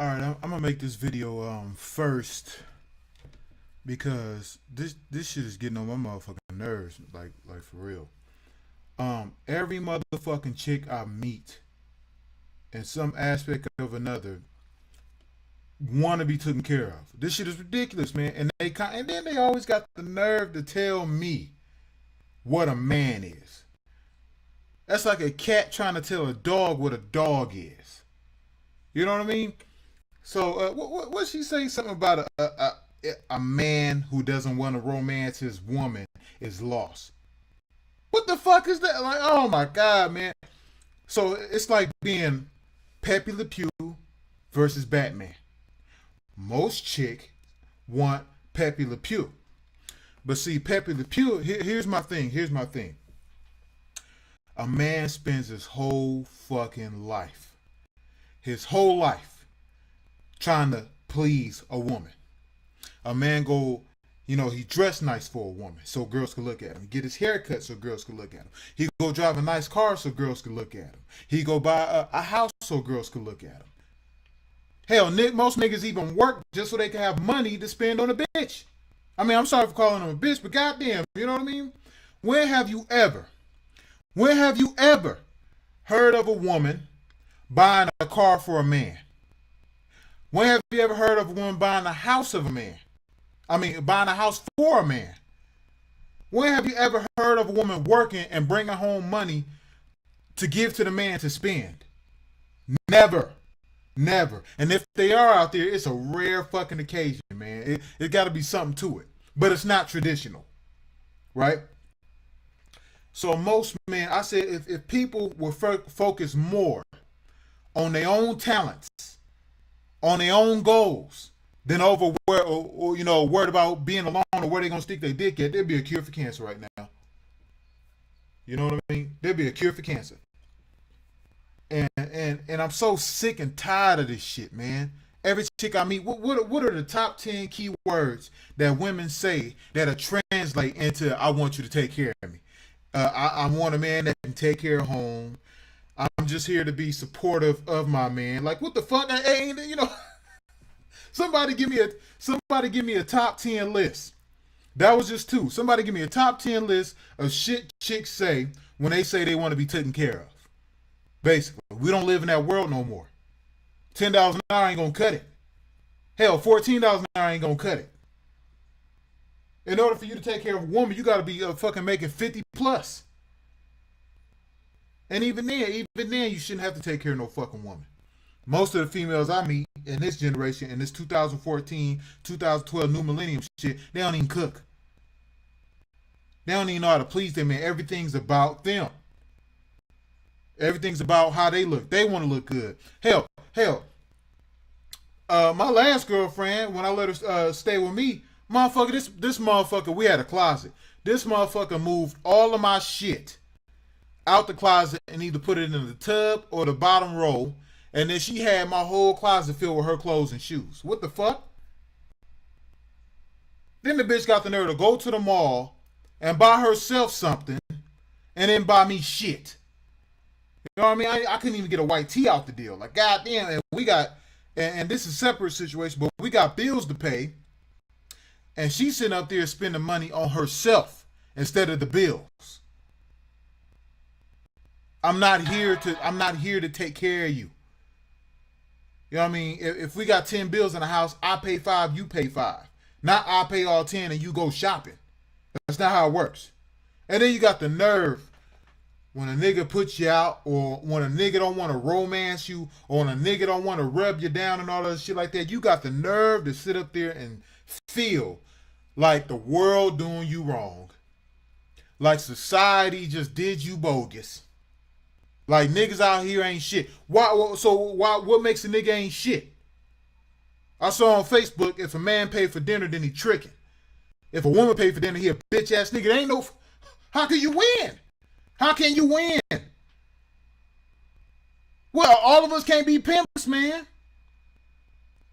All right, I'm gonna make this video first because this shit is getting on my motherfucking nerves, like for real. Every motherfucking chick I meet in some aspect of another want to be taken care of. This shit is ridiculous, man. And then they always got the nerve to tell me what a man is. That's like a cat trying to tell a dog what a dog is. You know what I mean? So what she say? Something about a man who doesn't want to romance his woman is lost. What the fuck is that? Like, oh my god, man. So it's like being Pepe Le Pew versus Batman. Most chick want Pepe Le Pew, but see, Pepe Le Pew. Here's my thing. Here's my thing. A man spends his whole fucking life, trying to please a woman. A man he dress nice for a woman so girls can look at him. Get his hair cut so girls can look at him. He go drive a nice car so girls can look at him. He go buy a house so girls can look at him. Hell, most niggas even work just so they can have money to spend on a bitch. I mean, I'm sorry for calling him a bitch, but goddamn, you know what I mean? When have you ever heard of a woman buying a car for a man? When have you ever heard of a woman buying a house of a man? I mean, buying a house for a man. When have you ever heard of a woman working and bringing home money to give to the man to spend? Never. Never. And if they are out there, it's a rare fucking occasion, man. It got to be something to it. But it's not traditional. Right? So most men, I said, if people were focused more on their own talents, on their own goals, than over where, or worried about being alone or where they're going to stick their dick at, there'd be a cure for cancer right now. You know what I mean? There'd be a cure for cancer. And I'm so sick and tired of this shit, man. Every chick I meet, what are the top 10 keywords that women say that'll translate into I want you to take care of me? I want a man that can take care of home. I'm just here to be supportive of my man. Like, what the fuck? Somebody give me a top 10 list. That was just two. Somebody give me a top 10 list of shit chicks say when they say they want to be taken care of. Basically, we don't live in that world no more. $10 an hour ain't gonna cut it. Hell, $14 an hour ain't gonna cut it. In order for you to take care of a woman, you gotta be fucking making 50 plus. And even then, you shouldn't have to take care of no fucking woman. Most of the females I meet in this generation, in this 2014, 2012 new millennium shit, they don't even cook. They don't even know how to please them, man. Everything's about them. Everything's about how they look. They want to look good. Hell. My last girlfriend, when I let her stay with me, motherfucker, this motherfucker, we had a closet. This motherfucker moved all of my shit out the closet and either put it in the tub or the bottom row. And then she had my whole closet filled with her clothes and shoes. What the fuck? Then the bitch got the nerve to go to the mall and buy herself something and then buy me shit. You know what I mean? I couldn't even get a white tee out the deal. Like, goddamn, and we got, and this is a separate situation, but we got bills to pay. And she's sitting up there spending money on herself instead of the bills. I'm not here to take care of you. You know what I mean? If we got 10 bills in the house, I pay 5, you pay 5. Not I pay all 10 and you go shopping. That's not how it works. And then you got the nerve when a nigga puts you out, or when a nigga don't want to romance you, or when a nigga don't want to rub you down and all that shit like that, you got the nerve to sit up there and feel like the world doing you wrong. Like society just did you bogus. Like niggas out here ain't shit. What makes a nigga ain't shit? I saw on Facebook, if a man paid for dinner, then he tricking. If a woman paid for dinner, he a bitch ass nigga. There ain't no. How can you win? How can you win? Well, all of us can't be pimps, man.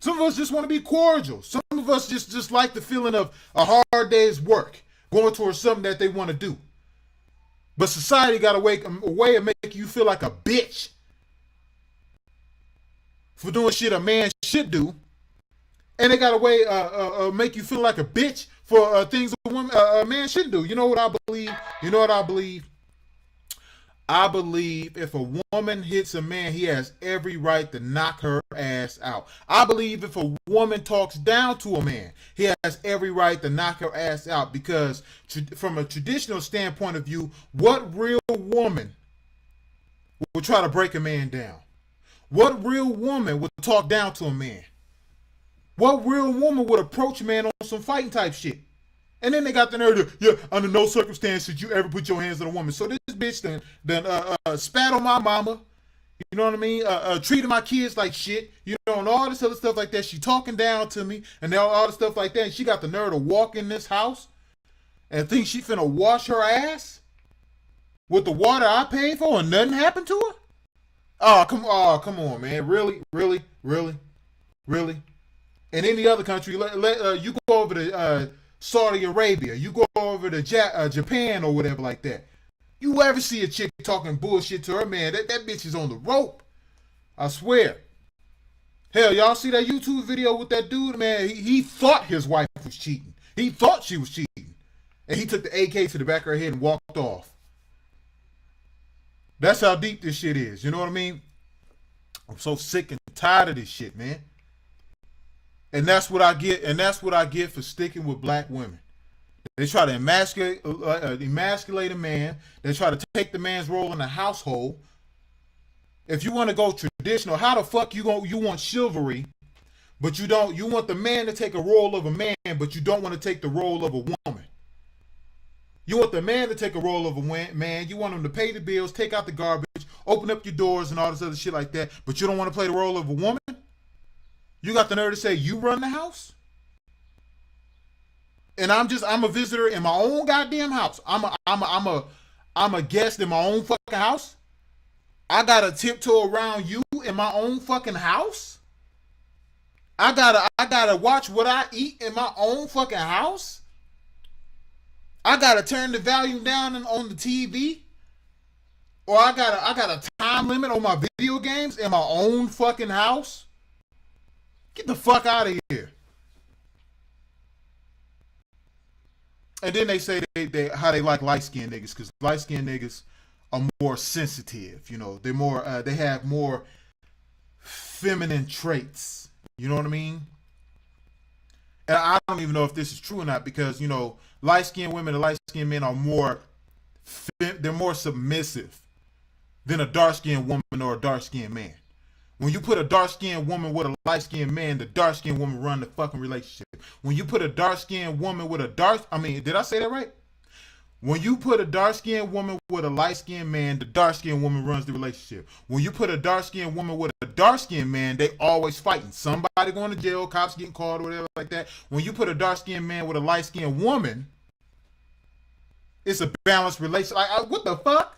Some of us just want to be cordial. Some of us just like the feeling of a hard day's work, going towards something that they want to do. But society got a way to make you feel like a bitch for doing shit a man should do, and they got a way make you feel like a bitch for things a man shouldn't do. You know what I believe? You know what I believe? I believe if a woman hits a man, he has every right to knock her ass out. I believe if a woman talks down to a man, he has every right to knock her ass out, because from a traditional standpoint of view, what real woman would try to break a man down? What real woman would talk down to a man? What real woman would approach a man on some fighting type shit? And then they got the nerve to, yeah, under no circumstance should you ever put your hands on a woman. So this bitch done spat on my mama, you know what I mean? Treated my kids like shit, you know, and all this other stuff like that. She talking down to me and all this stuff like that. And she got the nerve to walk in this house and think she finna wash her ass with the water I paid for and nothing happened to her? Oh, come on, man. Really? In any other country, you go over to Saudi Arabia, you go over to Japan or whatever like that. You ever see a chick talking bullshit to her man, that bitch is on the rope. I swear. Hell, y'all see that YouTube video with that dude, man? He thought his wife was cheating. He thought she was cheating. And he took the AK to the back of her head and walked off. That's how deep this shit is. You know what I mean? I'm so sick and tired of this shit, man. And that's what I get. And that's what I get for sticking with black women. They try to emasculate a man. They try to take the man's role in the household. If you want to go traditional, how the fuck you want chivalry, but you don't? You want the man to take a role of a man, but you don't want to take the role of a woman. You want the man to take a role of a man. You want him to pay the bills, take out the garbage, open up your doors, and all this other shit like that. But you don't want to play the role of a woman. You got the nerve to say you run the house? And I'm a visitor in my own goddamn house. I'm a guest in my own fucking house. I gotta tiptoe around you in my own fucking house. I gotta watch what I eat in my own fucking house. I gotta turn the volume down on the TV. Or I got a time limit on my video games in my own fucking house. Get the fuck out of here. And then they say how they like light-skinned niggas, because light-skinned niggas are more sensitive. You know, they have more feminine traits. You know what I mean? And I don't even know if this is true or not, because, you know, light-skinned women and light-skinned men are they're more submissive than a dark-skinned woman or a dark-skinned man. When you put a dark-skinned woman with a light-skinned man, the dark-skinned woman run the fucking relationship. When you put a dark-skinned woman with did I say that right? When you put a dark-skinned woman with a light-skinned man, the dark-skinned woman runs the relationship. When you put a dark-skinned woman with a dark-skinned man, they always fighting. Somebody going to jail, cops getting called, or whatever like that. When you put a dark-skinned man with a light-skinned woman, it's a balanced relationship. Like, what the fuck?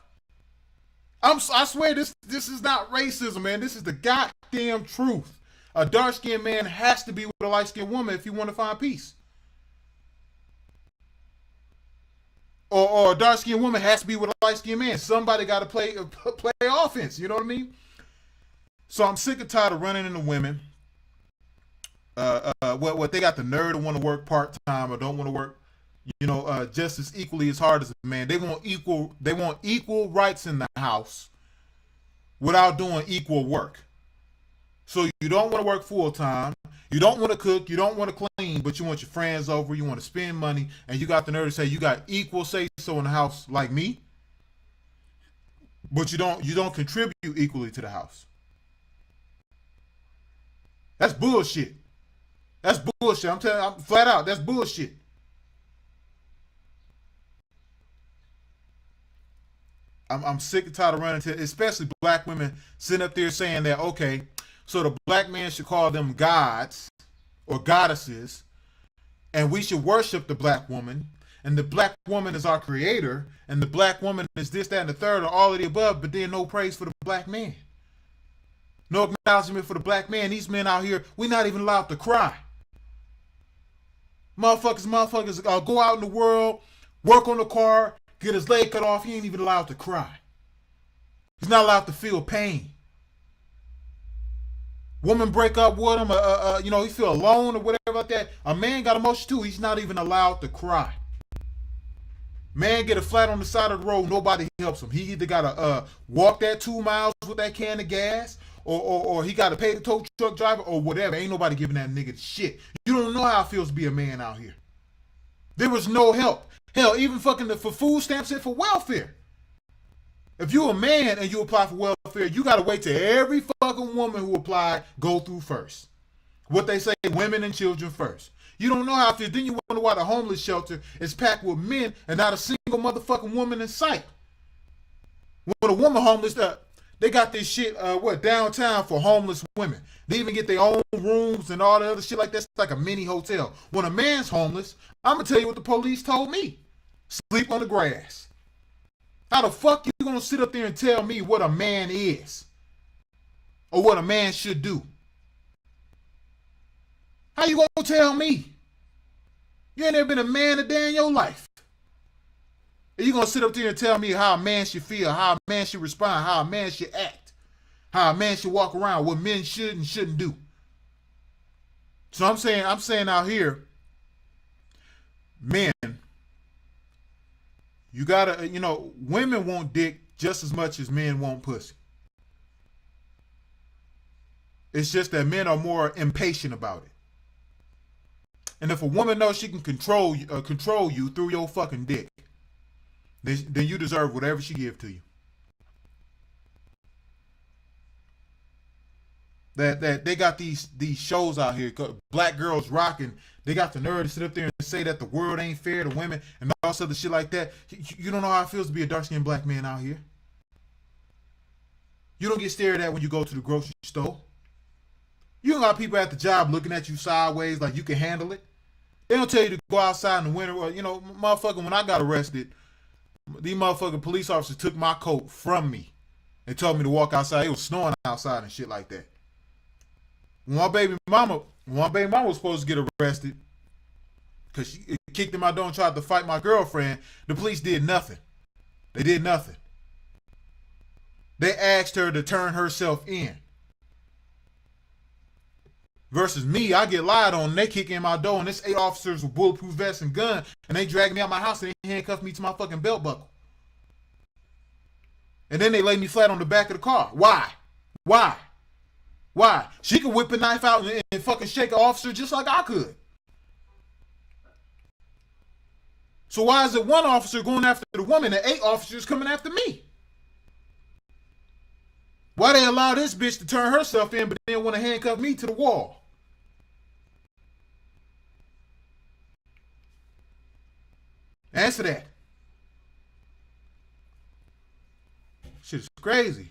I swear this is not racism, man. This is the goddamn truth. A dark-skinned man has to be with a light-skinned woman if you want to find peace. Or a dark-skinned woman has to be with a light-skinned man. Somebody got to play offense. You know what I mean? So I'm sick and tired of running into women. What they got the nerve to want to work part-time or don't want to work, you know, just as equally as hard as a man. They want equal rights in the house without doing equal work. So you don't want to work full-time. You don't want to cook. You don't want to clean, but you want your friends over. You want to spend money, and you got the nerve to say you got equal say-so in the house like me, but you don't contribute equally to the house. That's bullshit. That's bullshit. I'm flat out. That's bullshit. I'm sick and tired of running into, especially black women sitting up there saying that, okay, so the black man should call them gods or goddesses, and we should worship the black woman, and the black woman is our creator, and the black woman is this, that, and the third, or all of the above, but then no praise for the black man. No acknowledgement for the black man. These men out here, we're not even allowed to cry. Motherfuckers go out in the world, work on the car, get his leg cut off, he ain't even allowed to cry. He's not allowed to feel pain. Woman break up with him, he feel alone or whatever like that. A man got emotion too. He's not even allowed to cry. Man get a flat on the side of the road, nobody helps him. He either gotta walk that 2 miles with that can of gas, or he gotta pay the tow truck driver or whatever. Ain't nobody giving that nigga shit. You don't know how it feels to be a man out here. There was no help. Hell, even fucking for food stamps and for welfare. If you a man and you apply for welfare, you gotta wait till every fucking woman who applied go through first. What they say, women and children first. You don't know how it feels. Then you wonder why the homeless shelter is packed with men and not a single motherfucking woman in sight. When a woman homeless, they got this shit, downtown for homeless women. They even get their own rooms and all the other shit like that. It's like a mini hotel. When a man's homeless, I'm gonna tell you what the police told me. Sleep on the grass. How the fuck you gonna sit up there and tell me what a man is? Or what a man should do? How you gonna tell me? You ain't never been a man a day in your life. And you gonna sit up there and tell me how a man should feel, how a man should respond, how a man should act, how a man should walk around, what men should and shouldn't do. So I'm saying out here, men, you gotta, women want dick just as much as men want pussy. It's just that men are more impatient about it. And if a woman knows she can control you through your fucking dick, then you deserve whatever she give to you. That they got these shows out here, Black Girls Rocking. They got the nerve to sit up there and say that the world ain't fair to women and all this other shit like that. You don't know how it feels to be a dark-skinned black man out here. You don't get stared at when you go to the grocery store. You don't got people at the job looking at you sideways like you can handle it. They don't tell you to go outside in the winter. Or, motherfucker, when I got arrested, these motherfucking police officers took my coat from me and told me to walk outside. It was snowing outside and shit like that. When my baby mama was supposed to get arrested because she kicked in my door and tried to fight my girlfriend, the police did nothing. They did nothing. They asked her to turn herself in. Versus me, I get lied on and they kick in my door and it's 8 officers with bulletproof vests and gun and they drag me out my house and they handcuff me to my fucking belt buckle. And then they lay me flat on the back of the car. Why? She could whip a knife out and fucking shake an officer just like I could. So why is it one officer going after the woman and 8 officers coming after me? Why they allow this bitch to turn herself in but then want to handcuff me to the wall? Answer that. Shit's crazy.